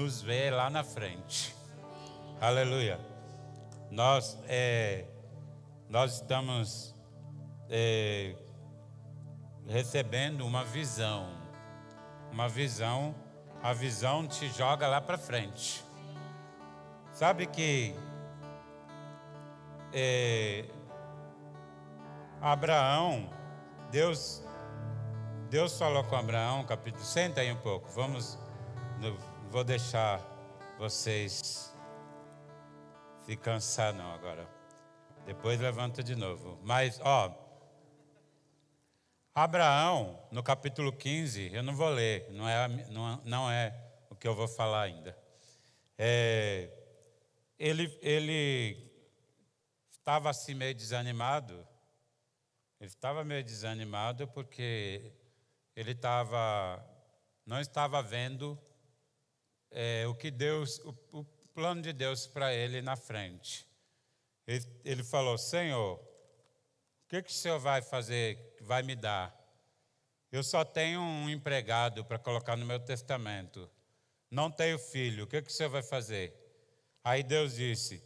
nos vê lá na frente. Aleluia. Nós estamos recebendo uma visão. Uma visão, a visão te joga lá para frente. Sabe que Abraão, Deus falou com Abraão, capítulo, senta aí um pouco, vou deixar vocês se cansar não agora, depois levanta de novo, mas Abraão, no capítulo 15, eu não vou ler, não é o que eu vou falar ainda, ele estava assim meio desanimado. Ele estava meio desanimado porque ele não estava vendo o plano de Deus para ele na frente. Ele falou: Senhor, o que o Senhor vai fazer, vai me dar? Eu só tenho um empregado para colocar no meu testamento. Não tenho filho, o que o Senhor vai fazer? Aí Deus disse: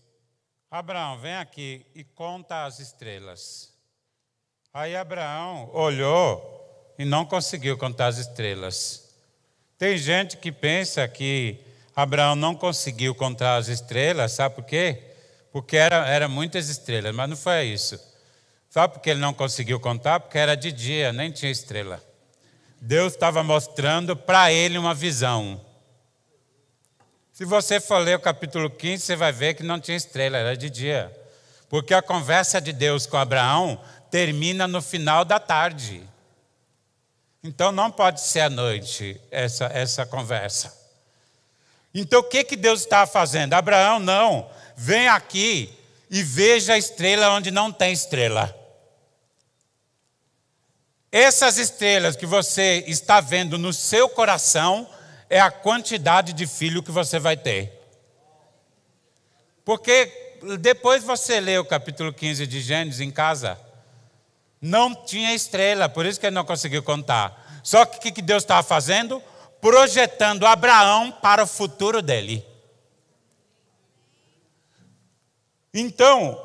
Abraão, vem aqui e conta as estrelas. Aí Abraão olhou e não conseguiu contar as estrelas. Tem gente que pensa que Abraão não conseguiu contar as estrelas, sabe por quê? Porque era muitas estrelas, mas não foi isso. Sabe por que ele não conseguiu contar? Porque era de dia, nem tinha estrela. Deus estava mostrando para ele uma visão. Se você for ler o capítulo 15, você vai ver que não tinha estrela, era de dia. Porque a conversa de Deus com Abraão termina no final da tarde. Então não pode ser à noite essa conversa. Então o que Deus estava fazendo? Abraão, não, vem aqui e veja a estrela onde não tem estrela. Essas estrelas que você está vendo no seu coração é a quantidade de filho que você vai ter. Porque depois você lê o capítulo 15 de Gênesis em casa, não tinha estrela, por isso que ele não conseguiu contar. Só que o que Deus estava fazendo? Projetando Abraão para o futuro dele. Então,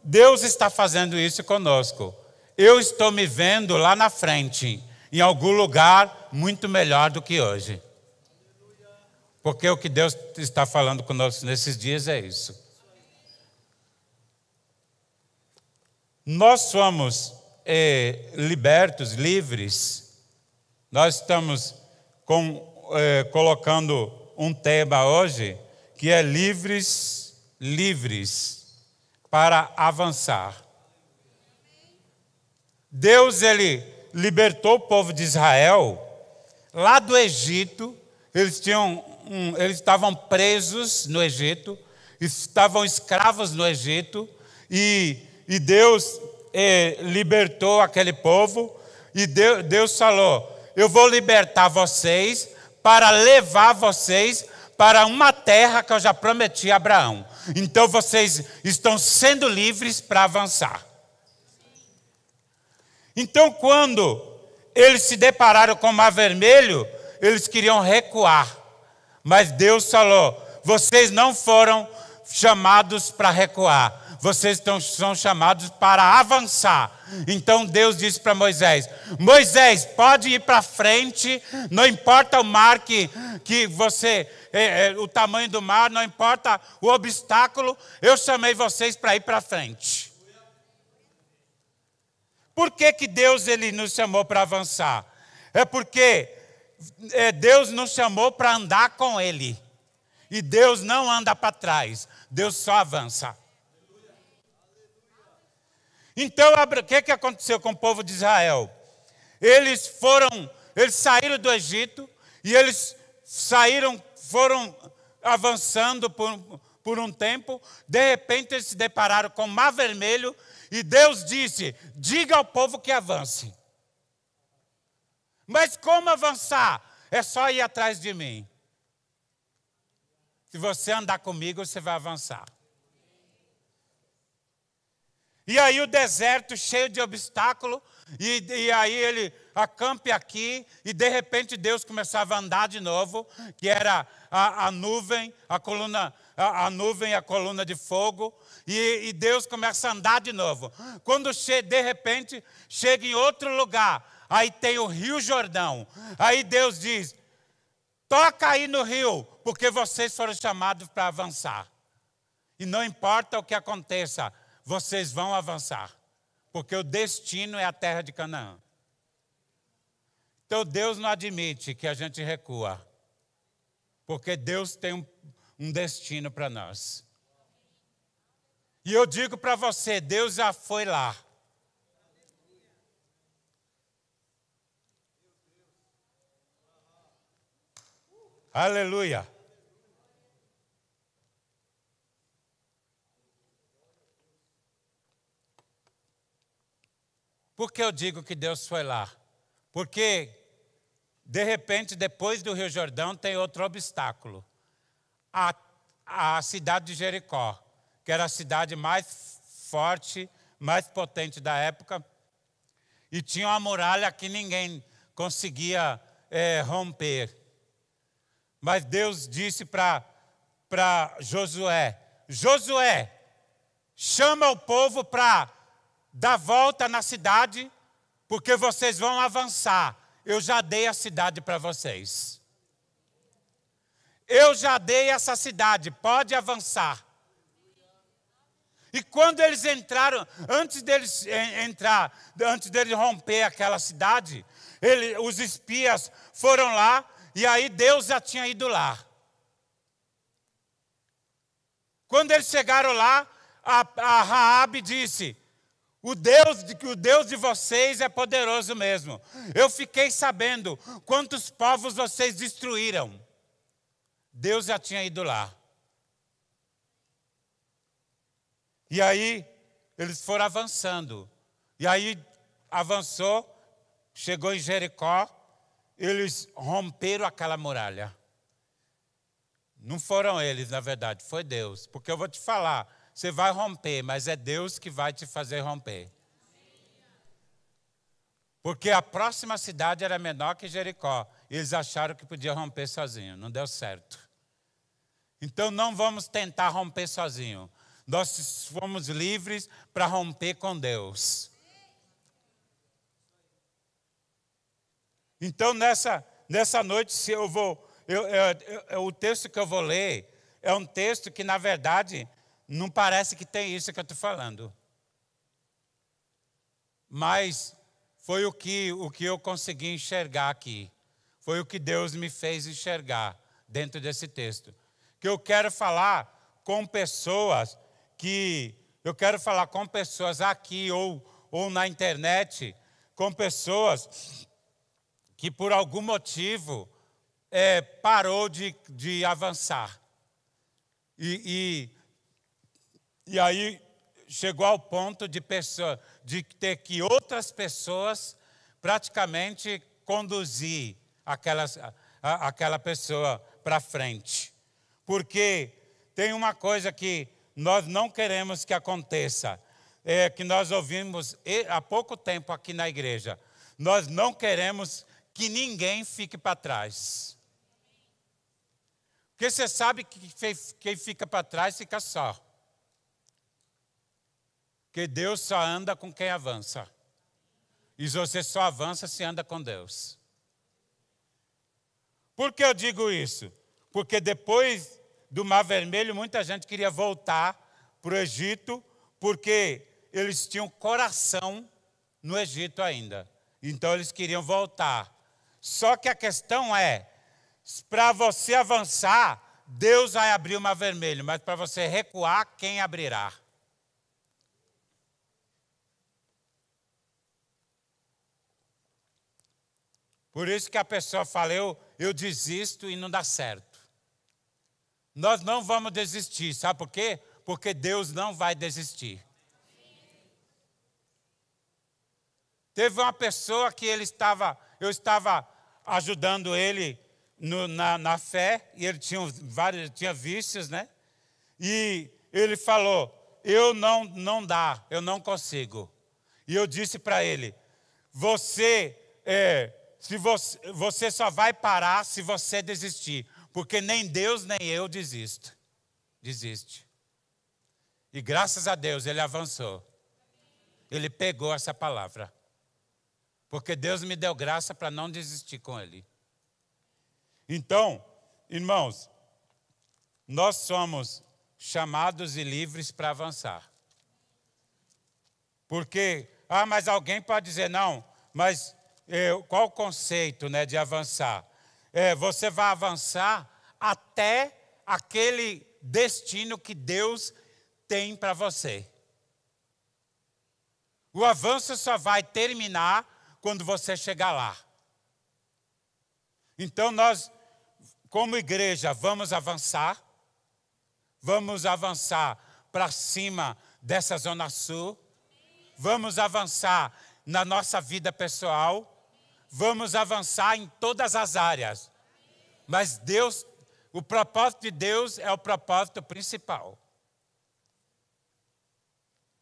Deus está fazendo isso conosco. Eu estou me vendo lá na frente, em algum lugar muito melhor do que hoje. Porque o que Deus está falando conosco nesses dias é isso. Nós somos libertos, livres. Nós estamos colocando um tema hoje que é livres para avançar. Deus, ele libertou o povo de Israel lá do Egito. Eles estavam presos no Egito, estavam escravos no Egito, e Deus libertou aquele povo, e Deus falou: eu vou libertar vocês para levar vocês para uma terra que eu já prometi a Abraão. Então vocês estão sendo livres para avançar. Então quando eles se depararam com o Mar Vermelho, eles queriam recuar. Mas Deus falou: vocês não foram chamados para recuar. Vocês são chamados para avançar. Então Deus disse para Moisés: Moisés, pode ir para frente, não importa o mar que você, o tamanho do mar, não importa o obstáculo, eu chamei vocês para ir para frente. Por que Deus ele nos chamou para avançar? É porque Deus nos chamou para andar com Ele. E Deus não anda para trás, Deus só avança. Então, o que aconteceu com o povo de Israel? Eles saíram do Egito e eles foram avançando por um tempo. De repente, eles se depararam com o Mar Vermelho e Deus disse: diga ao povo que avance. Mas como avançar? É só ir atrás de mim. Se você andar comigo, você vai avançar. E aí o deserto cheio de obstáculo, e aí ele acampe aqui, e de repente Deus começava a andar de novo, que era a nuvem, a nuvem e a coluna de fogo, e Deus começa a andar de novo. Quando de repente chega em outro lugar, aí tem o Rio Jordão, aí Deus diz: toca aí no rio, porque vocês foram chamados para avançar. E não importa o que aconteça, vocês vão avançar, porque o destino é a terra de Canaã. Então Deus não admite que a gente recua, porque Deus tem um destino para nós. E eu digo para você, Deus já foi lá. Aleluia. Por que eu digo que Deus foi lá? Porque, de repente, depois do Rio Jordão, tem outro obstáculo. A cidade de Jericó, que era a cidade mais forte, mais potente da época, e tinha uma muralha que ninguém conseguia romper. Mas Deus disse para Josué: Josué, chama o povo para dar volta na cidade, porque vocês vão avançar. Eu já dei a cidade para vocês. Eu já dei essa cidade, pode avançar. E quando eles entraram, antes deles romper aquela cidade, os espias foram lá, e aí Deus já tinha ido lá. Quando eles chegaram lá, a Raabe disse: o Deus de vocês é poderoso mesmo. Eu fiquei sabendo quantos povos vocês destruíram. Deus já tinha ido lá. E aí, eles foram avançando. E aí, avançou, chegou em Jericó, eles romperam aquela muralha. Não foram eles, na verdade, foi Deus. Porque eu vou te falar, você vai romper, mas é Deus que vai te fazer romper. Porque a próxima cidade era menor que Jericó. Eles acharam que podia romper sozinho, não deu certo. Então não vamos tentar romper sozinho. Nós fomos livres para romper com Deus. Então nessa noite, se eu vou, o texto que eu vou ler é um texto que, na verdade, não parece que tem isso que eu estou falando. Mas foi o que eu consegui enxergar aqui. Foi o que Deus me fez enxergar dentro desse texto. Que eu quero falar com pessoas aqui ou na internet, com pessoas que por algum motivo parou de avançar. E aí chegou ao ponto de ter que outras pessoas praticamente conduzir aquela pessoa para frente. Porque tem uma coisa que nós não queremos que aconteça, que nós ouvimos há pouco tempo aqui na igreja. Nós não queremos que ninguém fique para trás. Porque você sabe que quem fica para trás fica só. Porque Deus só anda com quem avança. E você só avança se anda com Deus. Por que eu digo isso? Porque depois do Mar Vermelho, muita gente queria voltar para o Egito, porque eles tinham coração no Egito ainda. Então eles queriam voltar. Só que a questão é, para você avançar, Deus vai abrir o Mar Vermelho, mas para você recuar, quem abrirá? Por isso que a pessoa fala, eu desisto e não dá certo. Nós não vamos desistir, sabe por quê? Porque Deus não vai desistir. Teve uma pessoa que eu estava ajudando ele na fé, e ele tinha vícios, né? E ele falou, eu não dá, eu não consigo. E eu disse para ele, você só vai parar se você desistir, porque nem Deus nem eu desiste. E graças a Deus ele avançou. Ele pegou essa palavra. Porque Deus me deu graça para não desistir com ele. Então, irmãos, nós somos chamados e livres para avançar. Porque, mas alguém pode dizer, não, mas qual o conceito, né, de avançar? Você vai avançar até aquele destino que Deus tem para você. O avanço só vai terminar quando você chegar lá. Então nós, como igreja, vamos avançar para cima dessa Zona Sul, vamos avançar na nossa vida pessoal, vamos avançar em todas as áreas. Mas Deus, o propósito de Deus é o propósito principal.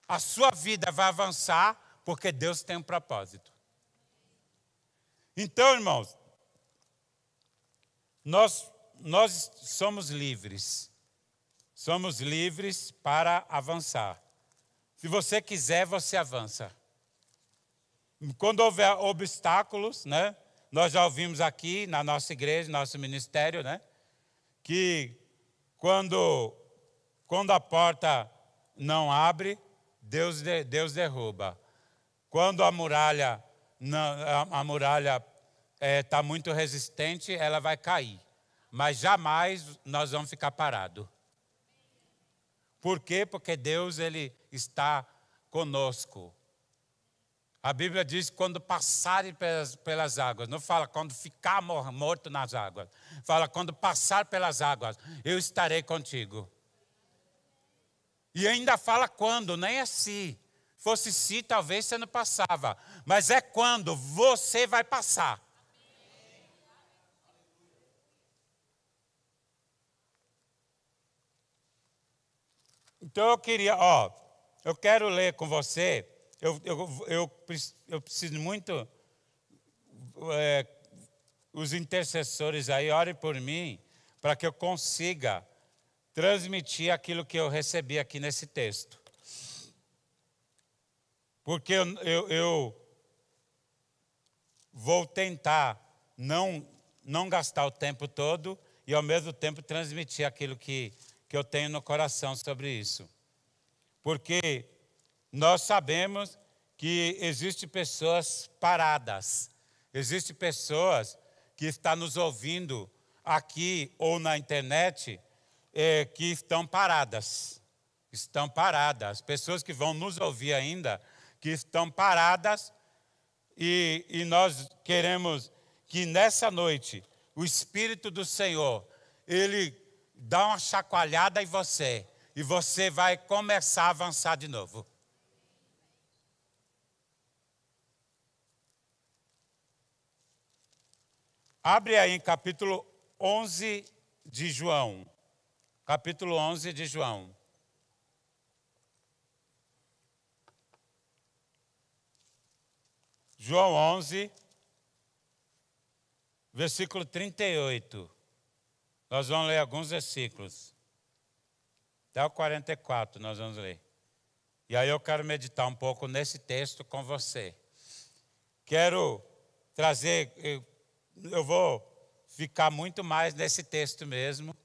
A sua vida vai avançar porque Deus tem um propósito. Então, irmãos, nós somos livres. Somos livres para avançar. Se você quiser, você avança. Quando houver obstáculos, né? Nós já ouvimos aqui na nossa igreja, nosso ministério, né? Que quando a porta não abre, Deus derruba. Quando a muralha está muito resistente, ela vai cair. Mas jamais nós vamos ficar parados. Por quê? Porque Deus ele está conosco. A Bíblia diz que quando passarem pelas águas, não fala quando ficar morto nas águas. Fala quando passar pelas águas, eu estarei contigo. E ainda fala quando, nem é se. Fosse se, talvez você não passava. Mas é quando você vai passar. Então eu quero ler com você. Eu preciso muito, os intercessores aí, orem por mim, para que eu consiga transmitir aquilo que eu recebi aqui nesse texto. Porque eu vou tentar não gastar o tempo todo e, ao mesmo tempo, transmitir aquilo que eu tenho no coração sobre isso. Porque nós sabemos que existem pessoas paradas. Existem pessoas que estão nos ouvindo aqui ou na internet que estão paradas. Estão paradas. Pessoas que vão nos ouvir ainda, que estão paradas. E nós queremos que nessa noite o Espírito do Senhor, ele dá uma chacoalhada em você. E você vai começar a avançar de novo. Abre aí em capítulo 11 de João. Capítulo 11 de João. João 11, versículo 38. Nós vamos ler alguns versículos. Até o 44 nós vamos ler. E aí eu quero meditar um pouco nesse texto com você. Quero trazer, eu vou ficar muito mais nesse texto mesmo.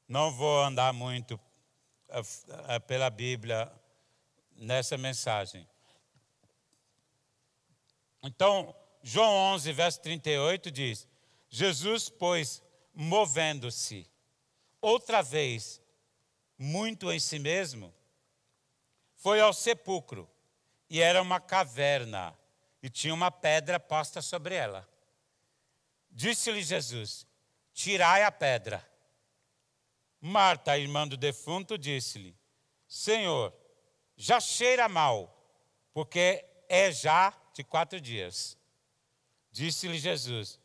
Não vou andar muito pela Bíblia nessa mensagem. Então, João 11, verso 38 diz: Jesus, pois, movendo-se outra vez muito em si mesmo, foi ao sepulcro, e era uma caverna, e tinha uma pedra posta sobre ela. Disse-lhe Jesus: tirai a pedra. Marta, a irmã do defunto, disse-lhe: Senhor, já cheira mal, porque é já de 4 dias. Disse-lhe Jesus: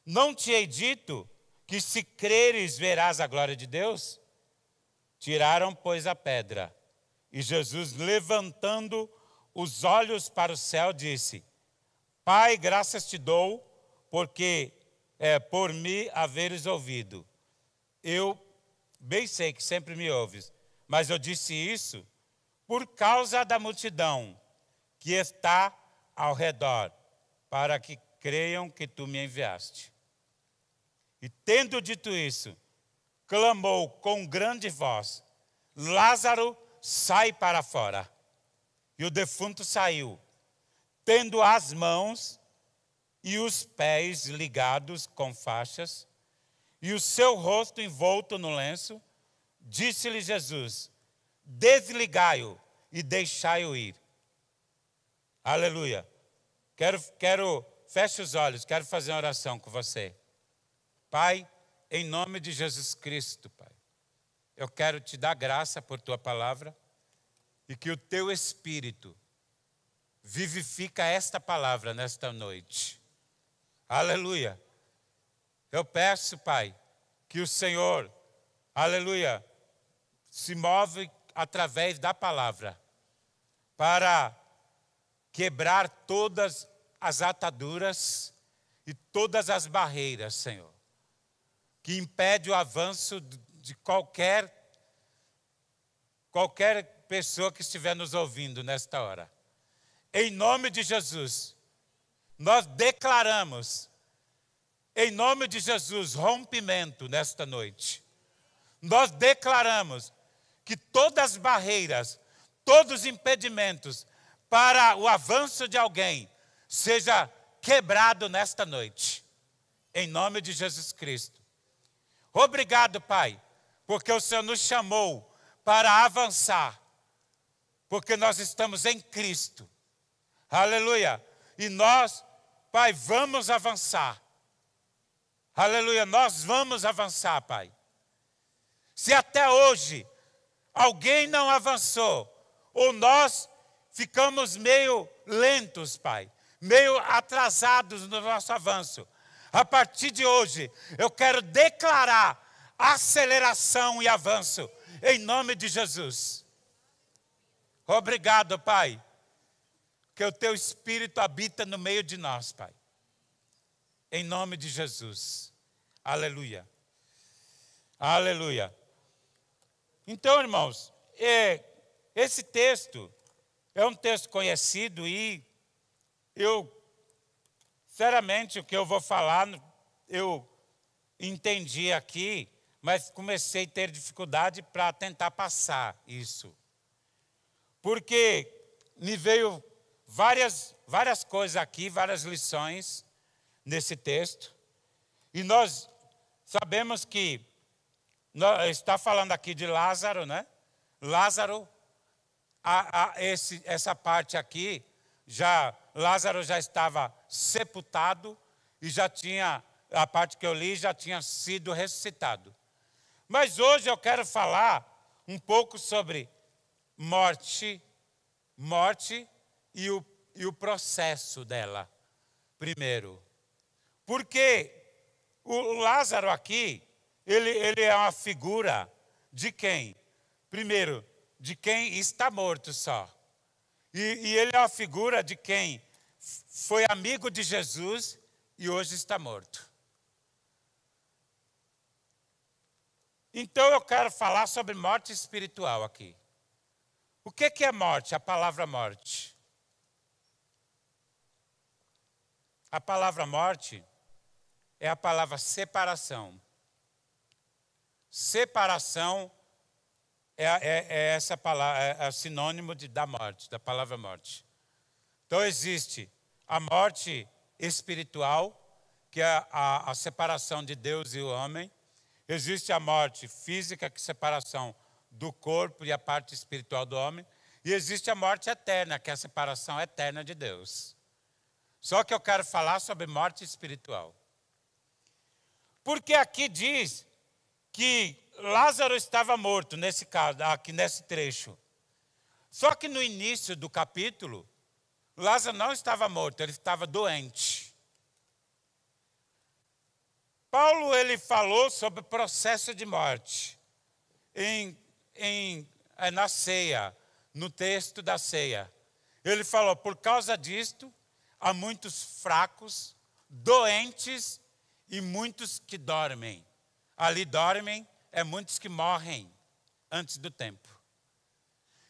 não te hei dito que se creres verás a glória de Deus? Tiraram, pois, a pedra. E Jesus, levantando os olhos para o céu, disse: Pai, graças te dou, porque por me haveres ouvido. Eu bem sei que sempre me ouves, mas eu disse isso por causa da multidão que está ao redor, para que creiam que tu me enviaste. E tendo dito isso, clamou com grande voz: Lázaro, sai para fora. E o defunto saiu, tendo as mãos e os pés ligados com faixas, e o seu rosto envolto no lenço. Disse-lhe Jesus: desligai-o e deixai-o ir. Aleluia. Feche os olhos, quero fazer uma oração com você. Pai, em nome de Jesus Cristo, Pai, eu quero te dar graça por tua palavra e que o teu Espírito vivifica esta palavra nesta noite. Aleluia. Eu peço, Pai, que o Senhor, aleluia, se move através da palavra para quebrar todas as ataduras e todas as barreiras, Senhor, que impede o avanço de qualquer pessoa que estiver nos ouvindo nesta hora. Em nome de Jesus, nós declaramos, em nome de Jesus, rompimento nesta noite. Nós declaramos que todas as barreiras, todos os impedimentos para o avanço de alguém seja quebrado nesta noite. Em nome de Jesus Cristo. Obrigado, Pai, porque o Senhor nos chamou para avançar, porque nós estamos em Cristo. Aleluia. E nós, Pai, vamos avançar. Aleluia, nós vamos avançar, Pai. Se até hoje alguém não avançou, ou nós ficamos meio lentos, Pai, meio atrasados no nosso avanço, a partir de hoje eu quero declarar aceleração e avanço, em nome de Jesus. Obrigado, Pai, que o teu Espírito habita no meio de nós, Pai. Em nome de Jesus. Aleluia. Aleluia. Então, irmãos, esse texto é um texto conhecido e sinceramente, o que eu vou falar, eu entendi aqui, mas comecei a ter dificuldade para tentar passar isso. Porque me veio várias coisas aqui, várias lições nesse texto. E nós sabemos que está falando aqui de Lázaro, né? Lázaro, essa parte aqui, Lázaro já estava sepultado e já tinha, a parte que eu li, já tinha sido ressuscitado. Mas hoje eu quero falar um pouco sobre morte e o processo dela, primeiro. Porque o Lázaro aqui, ele é uma figura de quem? Primeiro, de quem está morto só. E ele é uma figura de quem foi amigo de Jesus e hoje está morto. Então eu quero falar sobre morte espiritual aqui. O que é morte? A palavra morte. A palavra morte é a palavra separação. Separação é essa palavra, é sinônimo da morte, da palavra morte. Então existe a morte espiritual, que é a separação de Deus e o homem. Existe a morte física, que é a separação do corpo e a parte espiritual do homem. E existe a morte eterna, que é a separação eterna de Deus. Só que eu quero falar sobre morte espiritual. Porque aqui diz que Lázaro estava morto, nesse caso, aqui nesse trecho. Só que no início do capítulo, Lázaro não estava morto, ele estava doente. Paulo, ele falou sobre o processo de morte na ceia, no texto da ceia. Ele falou, por causa disto, há muitos fracos, doentes e muitos que dormem. Ali dormem é muitos que morrem antes do tempo.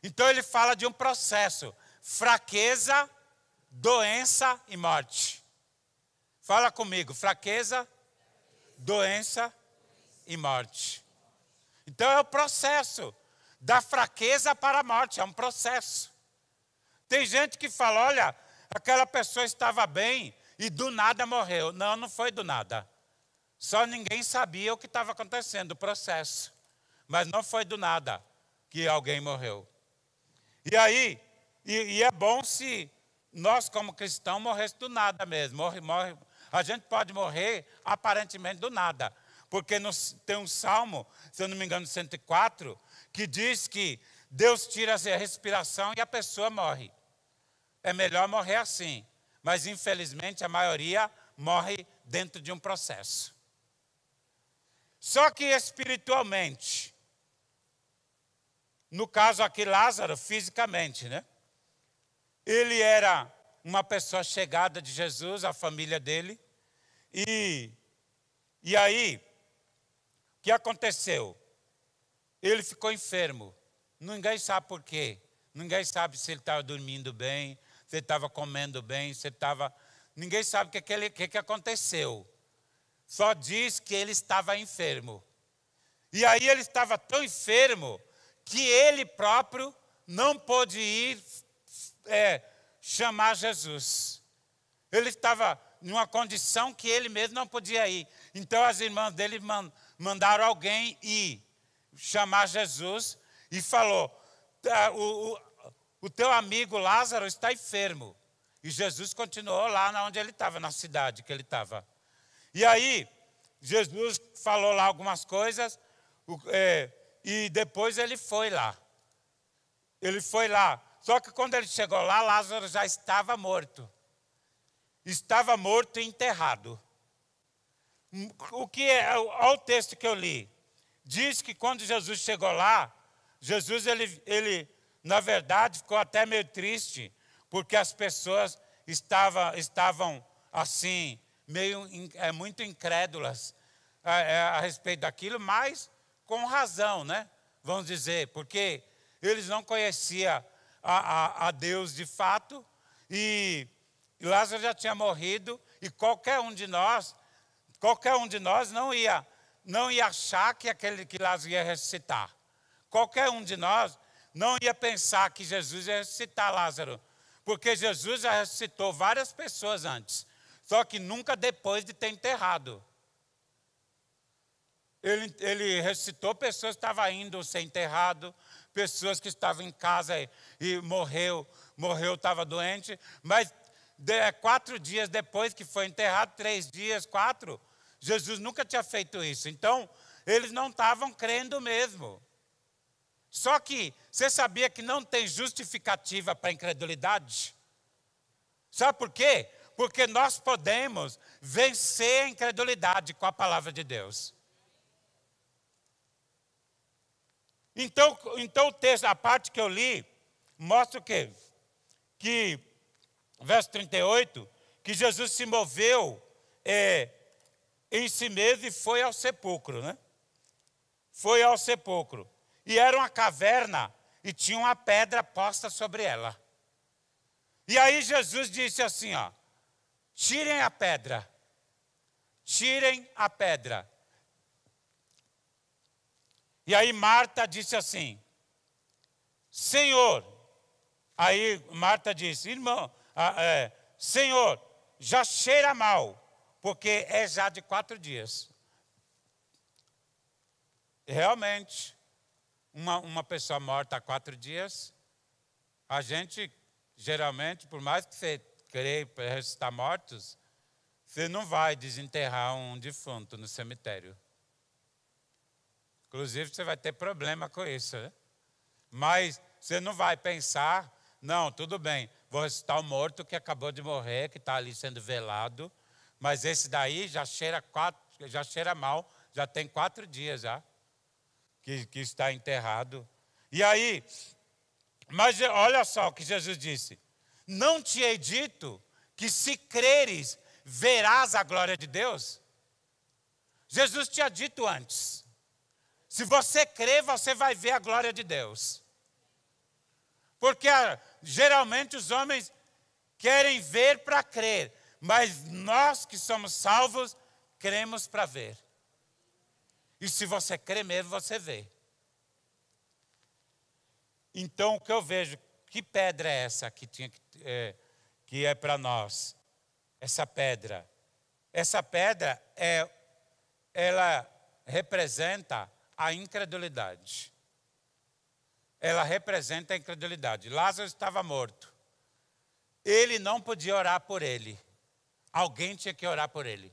Então ele fala de um processo, fraqueza, doença e morte. Fala comigo, fraqueza, doença e morte. Então é o processo da fraqueza para a morte, é um processo. Tem gente que fala, olha, aquela pessoa estava bem e do nada morreu. Não, não foi do nada. Só ninguém sabia o que estava acontecendo, o processo. Mas não foi do nada que alguém morreu. E aí, e é bom se nós como cristãos morrêssemos do nada mesmo. A gente pode morrer aparentemente do nada. Porque tem um salmo, se eu não me engano, 104, que diz que Deus tira a respiração e a pessoa morre. É melhor morrer assim. Mas, infelizmente, a maioria morre dentro de um processo. Só que espiritualmente, no caso aqui Lázaro, fisicamente, né? Ele era uma pessoa chegada de Jesus, a família dele. E aí, o que aconteceu? Ele ficou enfermo. Ninguém sabe por quê. Ninguém sabe se ele estava dormindo bem, se ele estava comendo bem, se ele estava... Ninguém sabe o que aconteceu. Só diz que ele estava enfermo. E aí ele estava tão enfermo que ele próprio não pôde ir chamar Jesus. Ele estava numa condição que ele mesmo não podia ir. Então as irmãs dele mandaram alguém ir chamar Jesus e falou, o teu amigo Lázaro está enfermo. E Jesus continuou lá onde ele estava, na cidade que ele estava. E aí, Jesus falou lá algumas coisas, e depois ele foi lá. Ele foi lá. Só que quando ele chegou lá, Lázaro já estava morto. Estava morto e enterrado. Olha o texto que eu li. Diz que quando Jesus chegou lá, Jesus, ele na verdade, ficou até meio triste, porque as pessoas estavam assim, muito incrédulas a respeito daquilo, mas com razão, né? Vamos dizer, porque eles não conheciam a Deus de fato, e Lázaro já tinha morrido, e qualquer um de nós não ia achar que Lázaro ia ressuscitar. Qualquer um de nós não ia pensar que Jesus ia ressuscitar Lázaro, porque Jesus já ressuscitou várias pessoas antes, só que nunca depois de ter enterrado. Ele ressuscitou pessoas que estavam indo ser enterrado, pessoas que estavam em casa e morreu, estava doente, mas 4 dias depois que foi enterrado, 3 dias, 4, Jesus nunca tinha feito isso. Então, eles não estavam crendo mesmo. Só que, você sabia que não tem justificativa para a incredulidade? Sabe por quê? Porque nós podemos vencer a incredulidade com a palavra de Deus. Então o texto, a parte que eu li, mostra o quê? Que, verso 38, que Jesus se moveu em si mesmo e foi ao sepulcro, né? Foi ao sepulcro. E era uma caverna e tinha uma pedra posta sobre ela. E aí Jesus disse assim, ó, tirem a pedra. Tirem a pedra. E aí Marta disse assim, Senhor, aí Marta disse, irmão, Senhor, já cheira mal, porque é já de 4 dias. Realmente, uma pessoa morta há 4 dias, a gente, geralmente, por mais que você creia para ressuscitar mortos, você não vai desenterrar um defunto no cemitério. Inclusive, você vai ter problema com isso, né? Mas você não vai pensar, não, tudo bem, vou ressuscitar o morto que acabou de morrer, que está ali sendo velado, mas esse daí já cheira mal, já tem 4 dias já, que está enterrado. E aí, Mas olha só o que Jesus disse. Não te hei dito que se creres, verás a glória de Deus? Jesus tinha dito antes. Se você crer, você vai ver a glória de Deus. Porque geralmente os homens querem ver para crer. Mas nós que somos salvos, cremos para ver. E se você crê mesmo, você vê. Então, o que eu vejo, que pedra é essa que é para nós? Essa pedra, ela representa a incredulidade. Ela representa a incredulidade. Lázaro estava morto. Ele não podia orar por ele. Alguém tinha que orar por ele.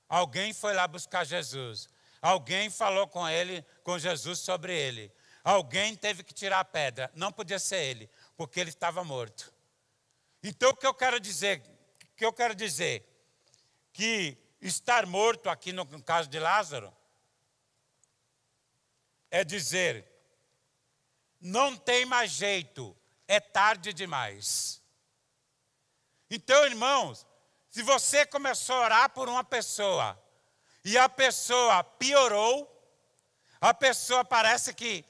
Alguém foi lá buscar Jesus. Alguém falou com Jesus sobre ele. Alguém teve que tirar a pedra. Não podia ser ele, porque ele estava morto. Então, o que eu quero dizer? Que estar morto aqui no caso de Lázaro é dizer, não tem mais jeito, é tarde demais. Então, irmãos, se você começou a orar por uma pessoa e a pessoa piorou, a pessoa parece que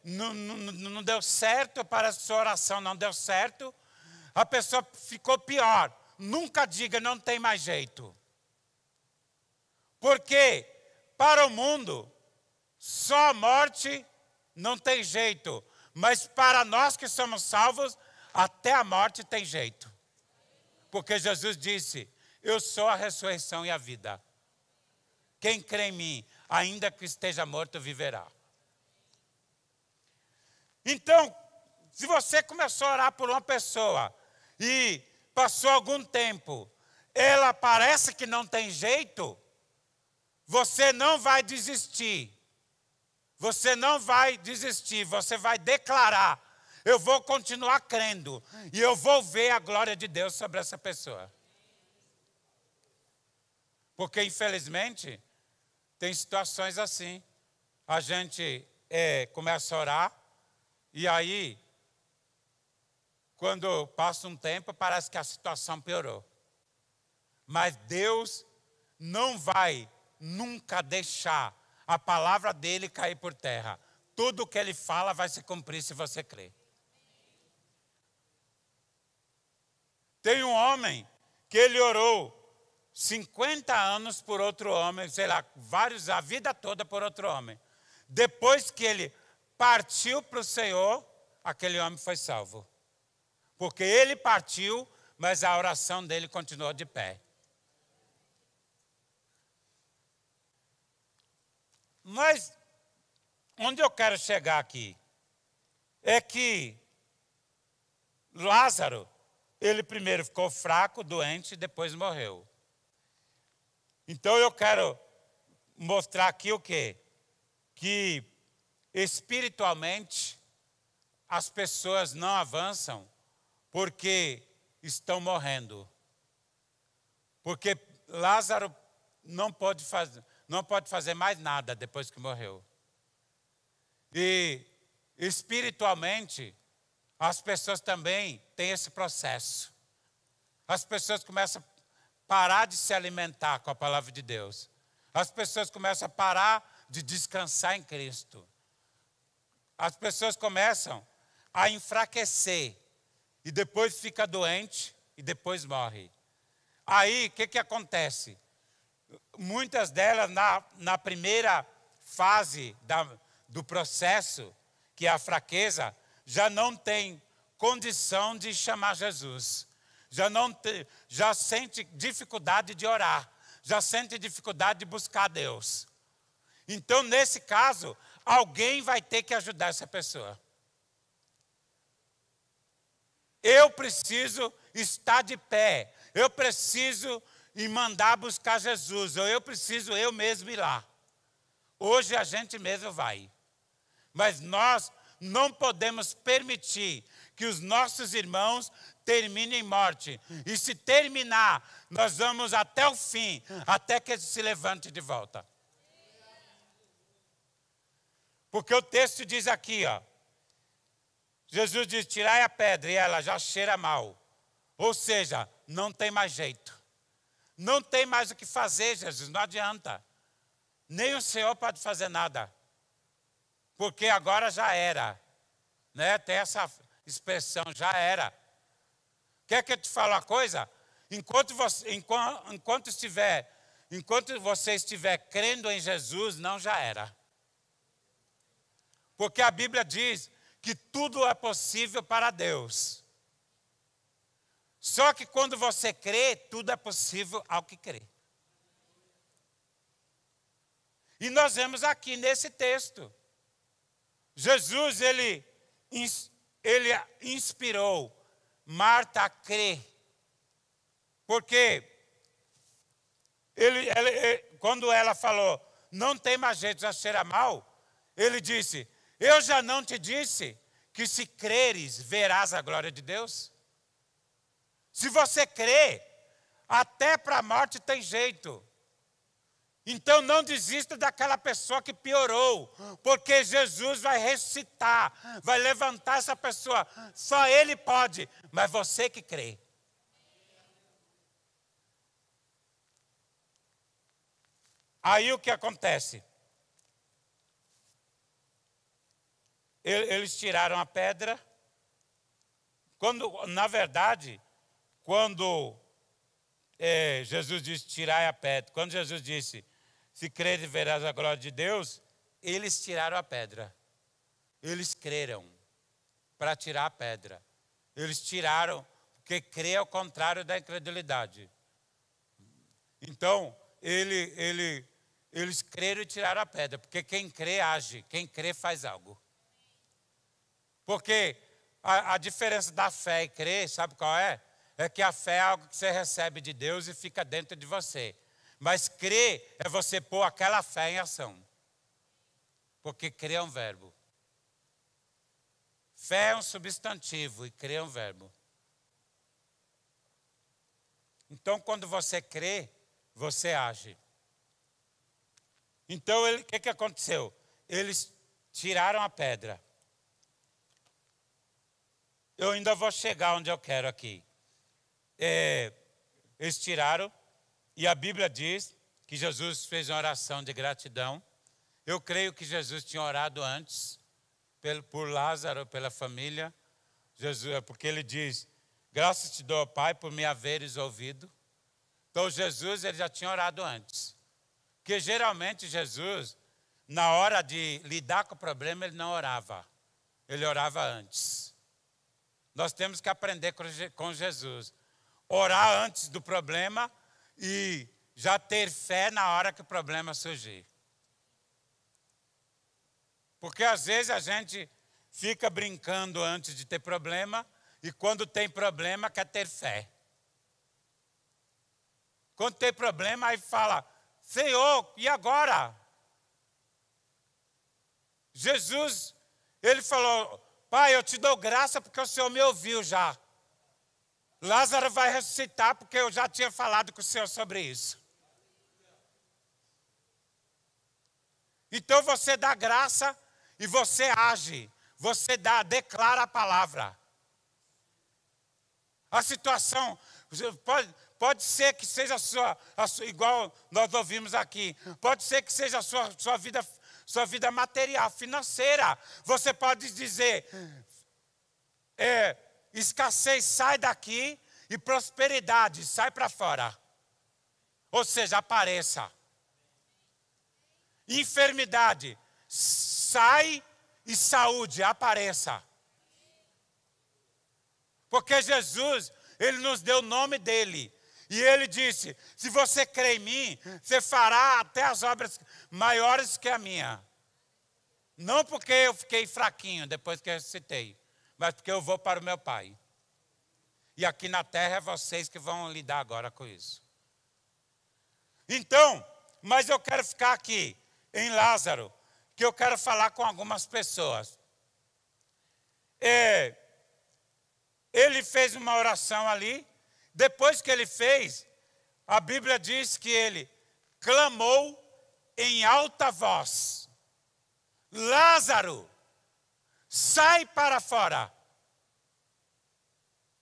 não deu certo, parece que sua oração não deu certo, a pessoa ficou pior. Nunca diga, não tem mais jeito. Porque para o mundo, só a morte não tem jeito. Mas para nós que somos salvos, até a morte tem jeito. Porque Jesus disse, eu sou a ressurreição e a vida. Quem crê em mim, ainda que esteja morto, viverá. Então, se você começou a orar por uma pessoa e passou algum tempo, ela parece que não tem jeito, você não vai desistir. Você não vai desistir, você vai declarar, eu vou continuar crendo e eu vou ver a glória de Deus sobre essa pessoa. Porque, infelizmente, tem situações assim. A gente começa a orar e aí, quando passa um tempo, parece que a situação piorou. Mas Deus não vai nunca deixar a palavra dele cair por terra. Tudo o que ele fala vai se cumprir se você crer. Tem um homem que ele orou 50 anos por outro homem, sei lá, a vida toda por outro homem. Depois que ele partiu para o Senhor, aquele homem foi salvo. Porque ele partiu, mas a oração dele continuou de pé. Mas onde eu quero chegar aqui é que Lázaro, ele primeiro ficou fraco, doente, e depois morreu. Então eu quero mostrar aqui o quê? Que espiritualmente as pessoas não avançam porque estão morrendo. Porque Lázaro não pode fazer mais nada depois que morreu. E espiritualmente, as pessoas também têm esse processo. As pessoas começam a parar de se alimentar com a palavra de Deus. As pessoas começam a parar de descansar em Cristo. As pessoas começam a enfraquecer e depois fica doente e depois morre. Aí, o que acontece? Muitas delas, na primeira fase do processo, que é a fraqueza, já não tem condição de chamar Jesus. Já sente dificuldade de orar. Já sente dificuldade de buscar Deus. Então, nesse caso, alguém vai ter que ajudar essa pessoa. Eu preciso estar de pé. Eu preciso ir mandar buscar Jesus. Ou eu preciso eu mesmo ir lá. Hoje a gente mesmo vai. Mas nós não podemos permitir que os nossos irmãos terminem em morte. E se terminar, nós vamos até o fim, até que ele se levante de volta. Porque o texto diz aqui, ó, Jesus diz, tirai a pedra, e ela já cheira mal. Ou seja, não tem mais jeito. Não tem mais o que fazer, Jesus, não adianta. Nem o Senhor pode fazer nada. Porque agora já era. Né? Tem essa expressão, já era. Quer que eu te fale uma coisa? Enquanto você estiver crendo em Jesus, não já era. Porque a Bíblia diz que tudo é possível para Deus. Só que quando você crê, tudo é possível ao que crê. E nós vemos aqui nesse texto. Jesus, ele inspirou Marta a crer. Porque quando ela falou, não tem mais jeito, já cheira mal, ele disse, eu já não te disse que se creres, verás a glória de Deus? Se você crê, até para a morte tem jeito. Então não desista daquela pessoa que piorou, porque Jesus vai ressuscitar, vai levantar essa pessoa. Só Ele pode, mas você que crê. Aí o que acontece? Eles tiraram a pedra. Na verdade, quando Jesus disse, tirai a pedra. Quando Jesus disse, se creres verás a glória de Deus, eles tiraram a pedra. Eles creram para tirar a pedra. Eles tiraram, porque crer é o contrário da incredulidade. Então, eles creram e tiraram a pedra, porque quem crê age, quem crê faz algo. Porque a diferença da fé e crer, sabe qual é? É que a fé é algo que você recebe de Deus e fica dentro de você. Mas crer é você pôr aquela fé em ação. Porque crer é um verbo. Fé é um substantivo e crer é um verbo. Então, quando você crê, você age. Então, o que aconteceu? Eles tiraram a pedra. Eu ainda vou chegar onde eu quero aqui. Eles tiraram, e a Bíblia diz que Jesus fez uma oração de gratidão. Eu creio que Jesus tinha orado antes, por Lázaro, pela família. Porque ele diz, graças te dou, Pai, por me haveres ouvido. Então Jesus, ele já tinha orado antes. Porque geralmente Jesus, na hora de lidar com o problema, ele não orava. Ele orava antes. Nós temos que aprender com Jesus. Orar antes do problema e já ter fé na hora que o problema surgir. Porque às vezes a gente fica brincando antes de ter problema e quando tem problema quer ter fé. Quando tem problema aí fala, Senhor, e agora? Jesus, ele falou, Pai, eu te dou graça porque o Senhor me ouviu já. Lázaro vai ressuscitar porque eu já tinha falado com o Senhor sobre isso. Então você dá graça e você age. Você declara a palavra. A situação pode ser que seja a sua, igual nós ouvimos aqui, pode ser que seja a sua vida material, financeira. Você pode dizer, escassez sai daqui e prosperidade sai para fora. Ou seja, apareça. Enfermidade sai e saúde apareça. Porque Jesus, ele nos deu o nome dele. E ele disse, se você crê em mim, você fará até as obras maiores que a minha. Não porque eu fiquei fraquinho depois que eu ressuscitei, mas porque eu vou para o meu Pai. E aqui na terra é vocês que vão lidar agora com isso. Então, mas eu quero ficar aqui em Lázaro, que eu quero falar com algumas pessoas. Ele fez uma oração ali. Depois que ele fez, a Bíblia diz que ele clamou em alta voz. Lázaro, sai para fora.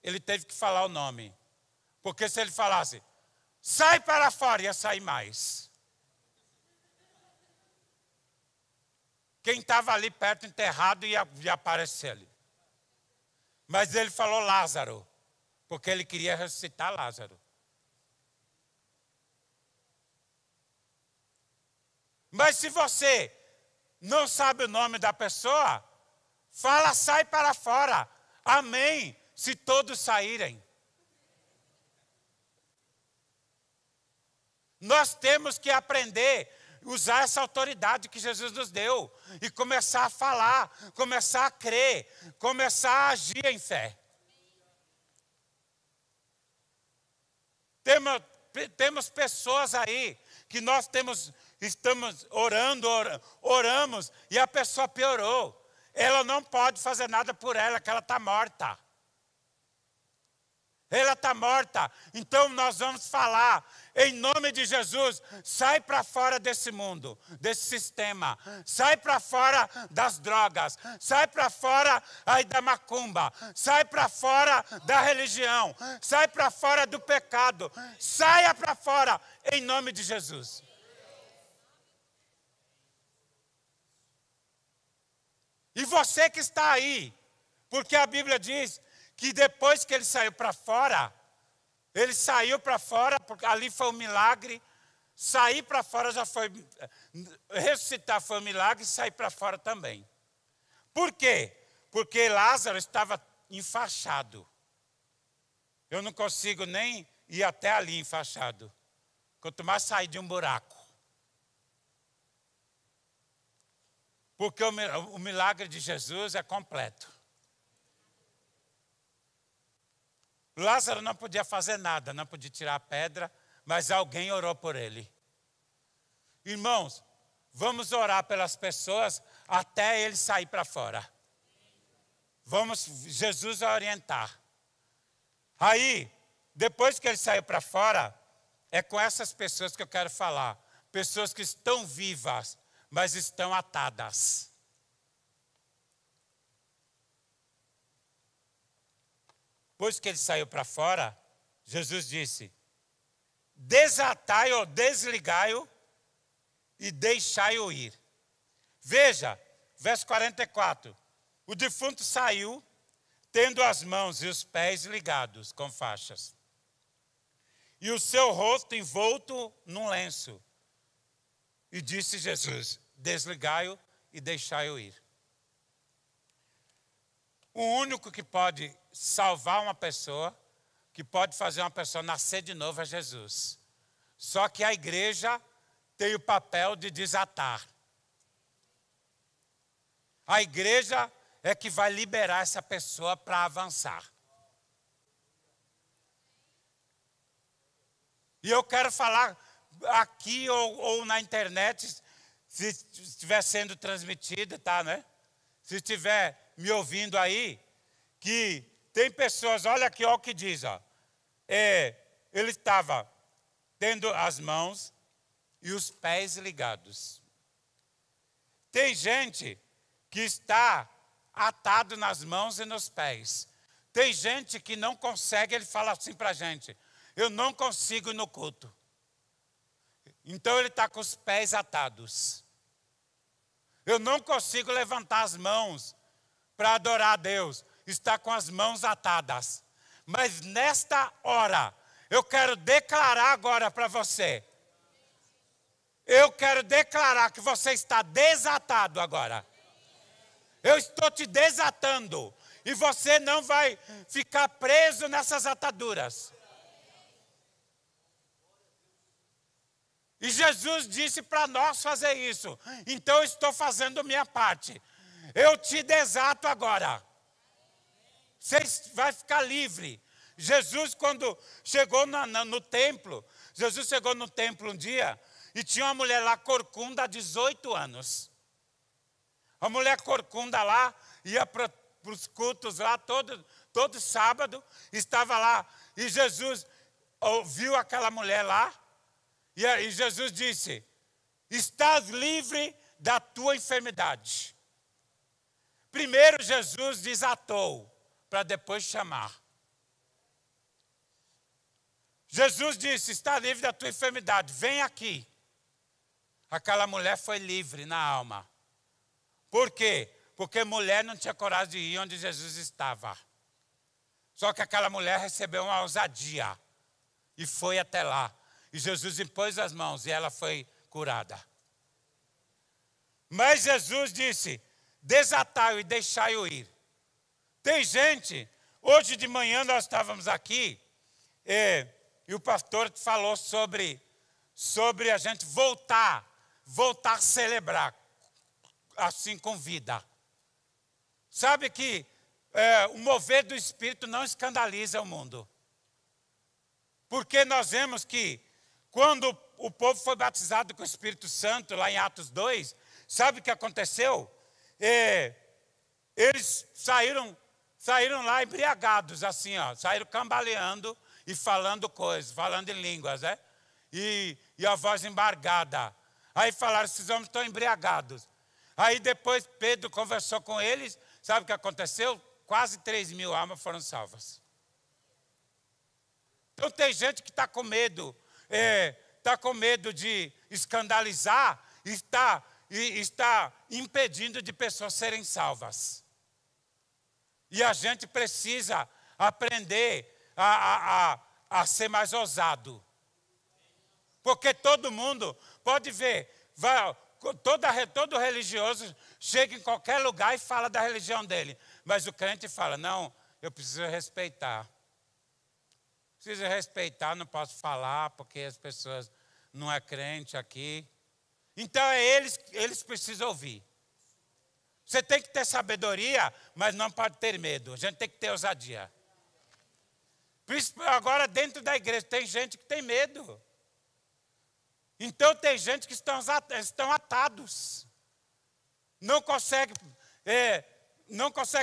ele teve que falar o nome. Porque se ele falasse, sai para fora, ia sair mais. Quem estava ali perto, enterrado, ia aparecer ali. Mas ele falou Lázaro, porque ele queria ressuscitar Lázaro. Mas se você não sabe o nome da pessoa, fala, sai para fora. Amém, se todos saírem. Nós temos que aprender a usar essa autoridade que Jesus nos deu e começar a falar, começar a crer, começar a agir em fé. Temos pessoas aí que nós estamos oramos e a pessoa piorou. Ela não pode fazer nada por ela, que ela está morta. Ela está morta. Então nós vamos falar, em nome de Jesus, sai para fora desse mundo, desse sistema. Sai para fora das drogas. Sai para fora aí da macumba. Sai para fora da religião. Sai para fora do pecado. Saia para fora, em nome de Jesus. E você que está aí, porque a Bíblia diz que depois que ele saiu para fora, porque ali foi um milagre, sair para fora já foi, ressuscitar foi um milagre, e sair para fora também. Por quê? Porque Lázaro estava enfaixado. Eu não consigo nem ir até ali enfaixado, quanto mais sair de um buraco. Porque o milagre de Jesus é completo. Lázaro não podia fazer nada, não podia tirar a pedra, mas alguém orou por ele. Irmãos, vamos orar pelas pessoas até ele sair para fora. Jesus vai orientar. Aí, depois que ele saiu para fora, é com essas pessoas que eu quero falar. Pessoas que estão vivas, mas estão atadas. Depois que ele saiu para fora, Jesus disse, desatai-o, desligai-o e deixai-o ir. Veja, verso 44. O defunto saiu, tendo as mãos e os pés ligados com faixas, e o seu rosto envolto num lenço. E disse Jesus, desligai-o e deixai-o ir. O único que pode salvar uma pessoa, que pode fazer uma pessoa nascer de novo é Jesus. Só que a igreja tem o papel de desatar. A igreja é que vai liberar essa pessoa para avançar. E eu quero falar aqui ou na internet, se estiver sendo transmitido, tá, né? Se estiver me ouvindo aí, que tem pessoas, olha aqui, olha o que diz, ó. Ele estava tendo as mãos e os pés ligados. Tem gente que está atado nas mãos e nos pés. Tem gente que não consegue, ele fala assim para a gente, eu não consigo ir no culto. Então ele está com os pés atados. Eu não consigo levantar as mãos para adorar a Deus. Está com as mãos atadas. Mas nesta hora, eu quero declarar agora para você. Eu quero declarar que você está desatado agora. Eu estou te desatando. E você não vai ficar preso nessas ataduras. E Jesus disse para nós fazer isso. Então eu estou fazendo minha parte. Eu te desato agora. Você vai ficar livre. Jesus, quando chegou no templo, Jesus chegou no templo um dia e tinha uma mulher lá corcunda há 18 anos. A mulher corcunda lá ia para os cultos lá todo sábado, estava lá. E Jesus ouviu aquela mulher lá. E Jesus disse, estás livre da tua enfermidade. Primeiro Jesus desatou, para depois chamar. Jesus disse, está livre da tua enfermidade, vem aqui. Aquela mulher foi livre na alma. Por quê? Porque mulher não tinha coragem de ir onde Jesus estava. Só que aquela mulher recebeu uma ousadia e foi até lá. E Jesus impôs as mãos e ela foi curada. Mas Jesus disse, desatai-o e deixai-o ir. Tem gente, hoje de manhã nós estávamos aqui, e o pastor falou sobre a gente voltar a celebrar, assim com vida. Sabe que o mover do Espírito não escandaliza o mundo. Porque nós vemos que quando o povo foi batizado com o Espírito Santo, lá em Atos 2, sabe o que aconteceu? Eles saíram lá embriagados, assim, ó, saíram cambaleando e falando coisas, falando em línguas, né? E a voz embargada. Aí falaram, esses homens estão embriagados. Aí depois Pedro conversou com eles, sabe o que aconteceu? Quase 3.000 almas foram salvas. Então tem gente que está com medo, de escandalizar e está impedindo de pessoas serem salvas. E a gente precisa aprender a ser mais ousado. Porque todo mundo pode ver, todo religioso chega em qualquer lugar e fala da religião dele. Mas o crente fala, não, eu preciso respeitar. Preciso respeitar, não posso falar porque as pessoas não é crente aqui. Então eles precisam ouvir. Você tem que ter sabedoria, mas não pode ter medo. A gente tem que ter ousadia. Agora dentro da igreja tem gente que tem medo. Então tem gente que estão atados. Não consegue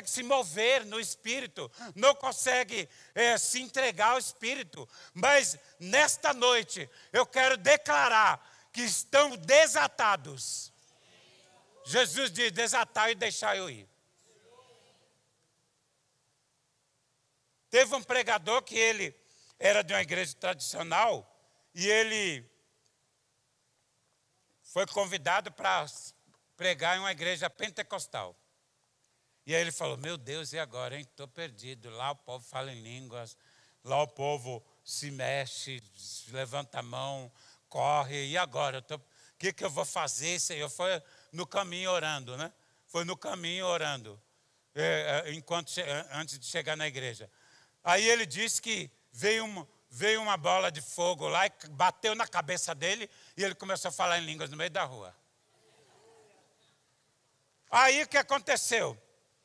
se mover no Espírito, não consegue se entregar ao Espírito. Mas nesta noite eu quero declarar que estão desatados. Jesus diz, desatai e deixai eu ir. Teve um pregador que ele era de uma igreja tradicional e ele foi convidado para pregar em uma igreja pentecostal. E aí ele falou, meu Deus, e agora, hein? Estou perdido. Lá o povo fala em línguas, lá o povo se mexe, levanta a mão, corre. E agora? O que eu vou fazer, Senhor? Foi no caminho orando, né? Foi no caminho orando, antes de chegar na igreja. Aí ele disse que veio uma bola de fogo lá e bateu na cabeça dele e ele começou a falar em línguas no meio da rua. Aí o que aconteceu?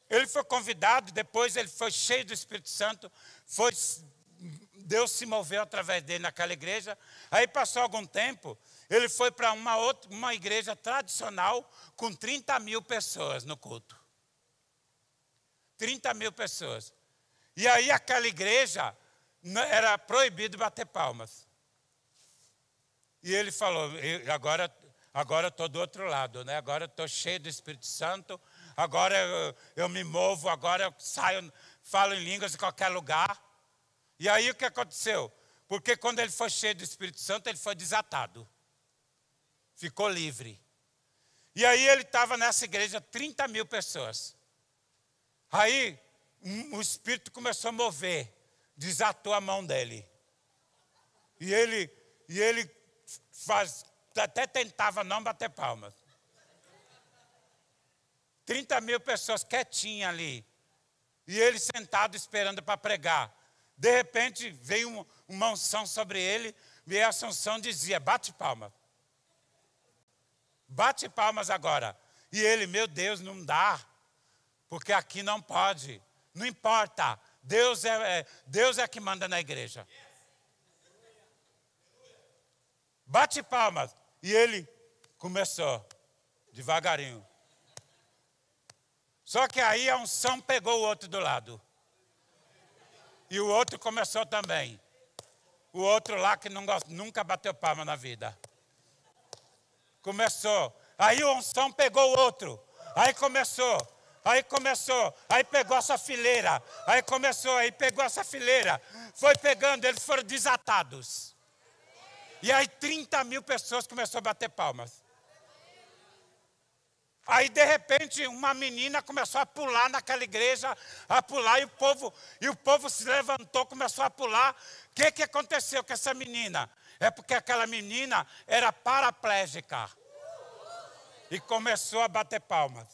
Ele foi convidado, depois ele foi cheio do Espírito Santo, Deus se moveu através dele naquela igreja. Aí passou algum tempo, ele foi para uma igreja tradicional com 30.000 pessoas no culto. 30.000 pessoas. E aí aquela igreja era proibido bater palmas. E ele falou, agora estou do outro lado, né? Agora estou cheio do Espírito Santo, agora eu me movo, agora eu saio, falo em línguas em qualquer lugar. E aí o que aconteceu? Porque quando ele foi cheio do Espírito Santo, ele foi desatado. Ficou livre. E aí ele estava nessa igreja, 30.000 pessoas. Aí o Espírito começou a mover, desatou a mão dele. E ele até tentava não bater palmas. 30.000 pessoas quietinhas ali. E ele sentado esperando para pregar. De repente veio uma unção sobre ele, e essa unção dizia, bate palmas. Bate palmas agora. E ele, meu Deus, não dá, porque aqui não pode. Não importa, Deus é que manda na igreja. Bate palmas. E ele começou, devagarinho. Só que aí a unção pegou o outro do lado. E o outro começou também. O outro lá que nunca bateu palma na vida. Começou. Aí a unção pegou o outro. Aí começou. Aí começou, aí pegou essa fileira, aí começou, aí pegou essa fileira, foi pegando, eles foram desatados. E aí 30.000 pessoas começaram a bater palmas. Aí, de repente, uma menina começou a pular naquela igreja, a pular, e o povo se levantou, começou a pular. O que aconteceu com essa menina? É porque aquela menina era paraplégica. E começou a bater palmas.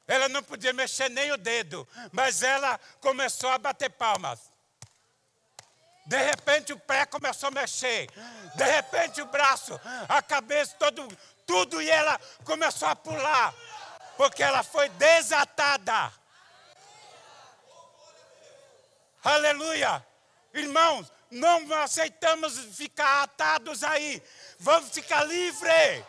Ela não podia mexer nem o dedo, mas ela começou a bater palmas. De repente o pé começou a mexer, de repente o braço, a cabeça, tudo, e ela começou a pular, porque ela foi desatada. Aleluia! Irmãos, não aceitamos ficar atados aí, vamos ficar livres.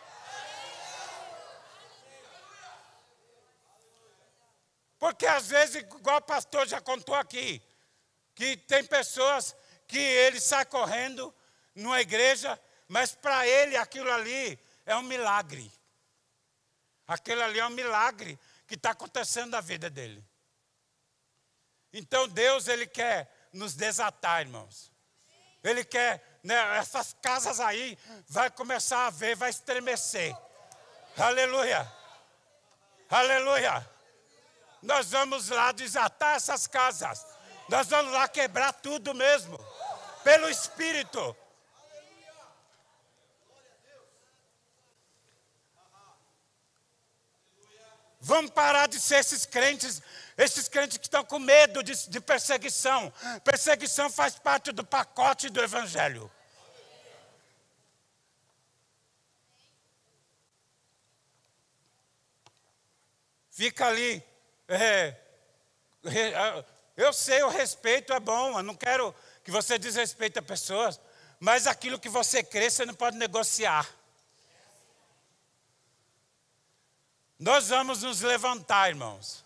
Porque às vezes, igual o pastor já contou aqui, que tem pessoas que ele sai correndo numa igreja, mas para ele aquilo ali é um milagre. Aquilo ali é um milagre que está acontecendo na vida dele. Então Deus, Ele quer nos desatar, irmãos. Ele quer, né, essas casas aí, vai começar a ver, vai estremecer. Aleluia! Aleluia! Nós vamos lá desatar essas casas. Nós vamos lá quebrar tudo mesmo. Pelo Espírito. Vamos parar de ser esses crentes que estão com medo de perseguição. Perseguição faz parte do pacote do Evangelho. Fica ali. Eu sei, o respeito é bom. Eu não quero que você desrespeite as pessoas. Mas aquilo que você crê, você não pode negociar. Nós vamos nos levantar, irmãos.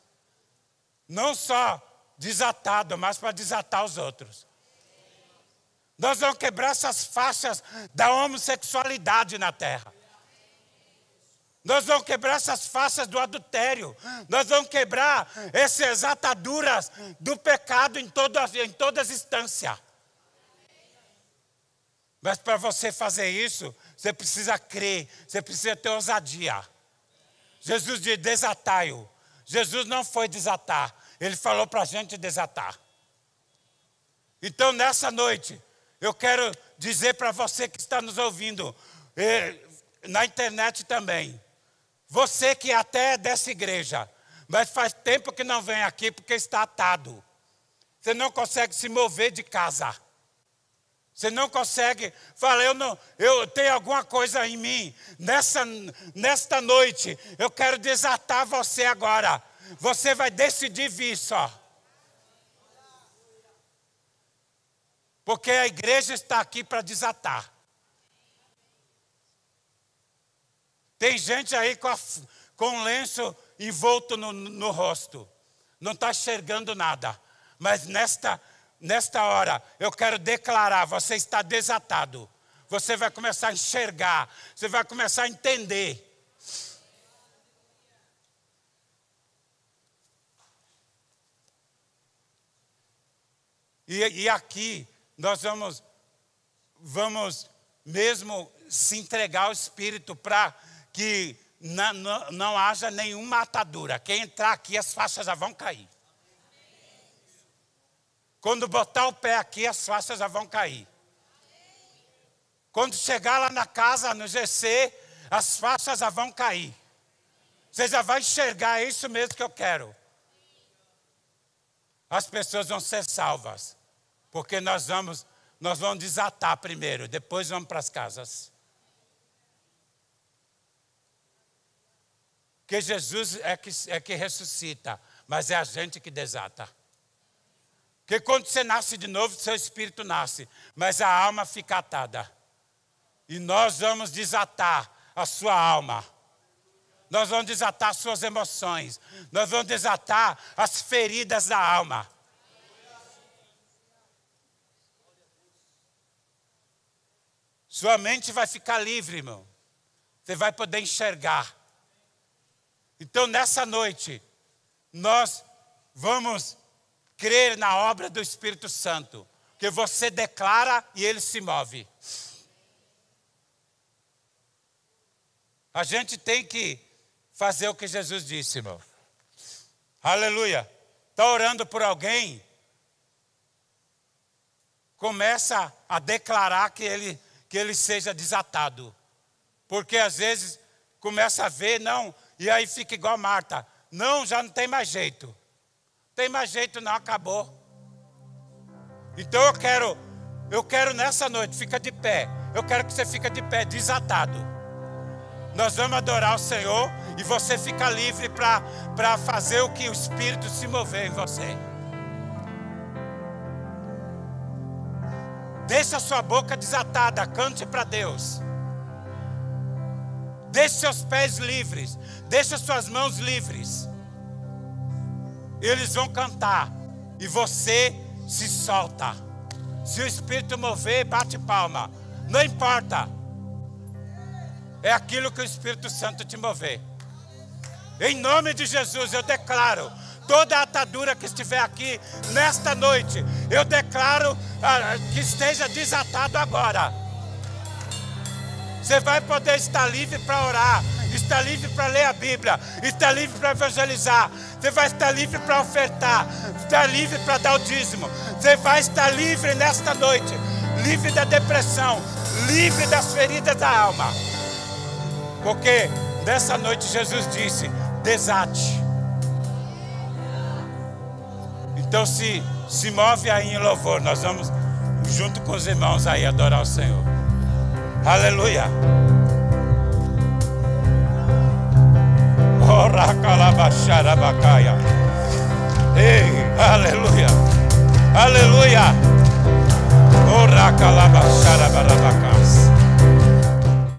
Não só desatado, mas para desatar os outros. Nós vamos quebrar essas faixas da homossexualidade na terra. Nós vamos quebrar essas faixas do adultério. Nós vamos quebrar essas ataduras do pecado em todas as instâncias. Mas para você fazer isso, você precisa crer, você precisa ter ousadia. Jesus diz, desatai-o. Jesus não foi desatar, Ele falou para a gente desatar. Então, nessa noite, eu quero dizer para você que está nos ouvindo, na internet também, você que até é dessa igreja, mas faz tempo que não vem aqui porque está atado. Você não consegue se mover de casa. Você não consegue falar, eu tenho alguma coisa em mim. Nesta noite, eu quero desatar você agora. Você vai decidir vir só. Porque a igreja está aqui para desatar. Tem gente aí com um lenço envolto no rosto. Não está enxergando nada. Mas nesta hora, eu quero declarar, você está desatado. Você vai começar a enxergar. Você vai começar a entender. E aqui, nós vamos mesmo se entregar ao Espírito para que não haja nenhuma atadura. Quem entrar aqui, as faixas já vão cair. Quando botar o pé aqui, as faixas já vão cair. Quando chegar lá na casa, no GC, as faixas já vão cair. Você já vai enxergar, é isso mesmo que eu quero. As pessoas vão ser salvas. Porque nós vamos desatar primeiro, depois vamos para as casas. Porque Jesus é que ressuscita, mas é a gente que desata. Porque quando você nasce de novo, seu espírito nasce, mas a alma fica atada. E nós vamos desatar a sua alma. Nós vamos desatar as suas emoções. Nós vamos desatar as feridas da alma. Sua mente vai ficar livre, irmão. Você vai poder enxergar. Então, nessa noite, nós vamos crer na obra do Espírito Santo, que você declara e ele se move. A gente tem que fazer o que Jesus disse, irmão. Aleluia. Está orando por alguém? Começa a declarar que ele seja desatado. Porque às vezes começa a ver, não, e aí fica igual a Marta. Não, já não tem mais jeito. Não tem mais jeito não, acabou. Então eu quero nessa noite, fica de pé. Eu quero que você fique de pé, desatado. Nós vamos adorar o Senhor e você fica livre para fazer o que o Espírito se mover em você. Deixa a sua boca desatada, cante para Deus. Deixe seus pés livres, deixe suas mãos livres. Eles vão cantar e você se solta. Se o Espírito mover, bate palma. Não importa. É aquilo que o Espírito Santo te mover. Em nome de Jesus eu declaro toda a atadura que estiver aqui nesta noite, eu declaro que esteja desatado agora. Você vai poder estar livre para orar, estar livre para ler a Bíblia, estar livre para evangelizar. Você vai estar livre para ofertar, estar livre para dar o dízimo. Você vai estar livre nesta noite, livre da depressão, livre das feridas da alma. Porque nessa noite Jesus disse, desate. Então se move aí em louvor, nós vamos junto com os irmãos aí adorar o Senhor. Aleluia. Ei, aleluia. Aleluia. Ora calabachara barabacas.